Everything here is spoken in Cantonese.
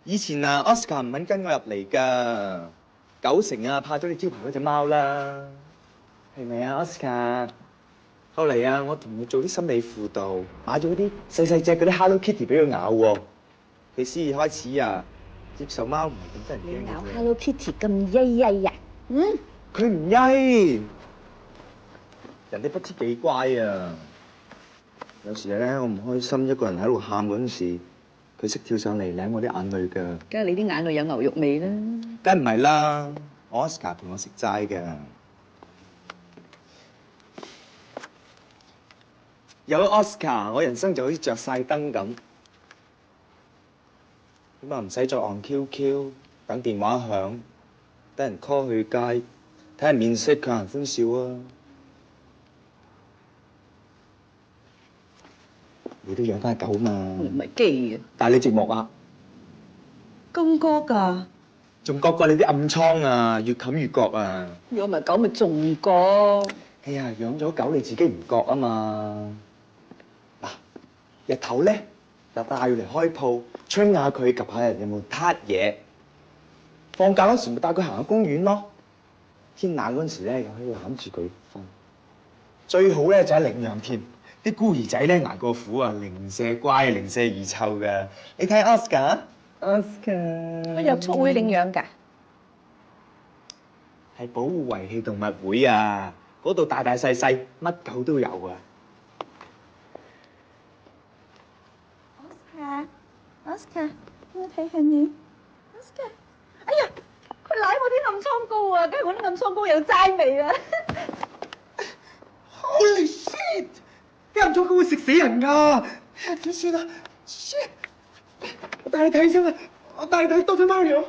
以前啊，Oscar 唔肯跟我入嚟㗎，9成啊怕咗你招牌嗰隻貓啦，係咪啊 Oscar？後嚟啊，我同佢做啲心理輔導，買咗嗰啲細隻嗰啲 Hello Kitty 俾佢咬喎，佢先至開始啊接受貓唔係咁得人驚嘅啫。你咬 Hello Kitty 咁曳啊？嗯？佢唔曳，人哋不知幾乖啊！有時咧，我唔開心，一個人喺度喊嗰陣時，佢識跳上嚟舐我啲眼淚㗎。梗係你啲眼淚有牛肉味啦。梗唔係啦，我 Oscar 陪我食齋㗎。有咗 Oscar，我人生就好似着晒燈咁，咁啊唔使再按 QQ 等電話響，等人 call 去街，睇人面色，強顏歡笑啊！你都養翻狗嘛？唔係基啊，但係你寂寞啊，咁哥㗎。仲覺過你啲暗瘡啊，越冚越覺啊！養埋狗咪仲過。哎呀，養咗狗你自己唔覺啊嘛！嗱，日頭咧就帶佢嚟開鋪，吹下佢，及下人有冇撻嘢。放假嗰時咪帶佢行下公園咯。天冷嗰陣時咧，又喺度攬住佢瞓。最好咧就喺領養添，啲孤兒仔咧捱過苦啊，零舍乖，零舍易湊㗎。你睇 Oscar，Oscar，有畜會領養㗎？係保護遺棄動物會啊！嗰度大大細細乜狗都有啊！ Oscar，我睇下你。Oscar，哎呀，佢舐我啲暗瘡膏啊！梗係我啲暗瘡膏有齋味啊！Holy shit！ 啲暗瘡膏會食死人㗎！點算啊 ？Shit！ 我帶你睇先啊！我帶你睇多隻貓尿。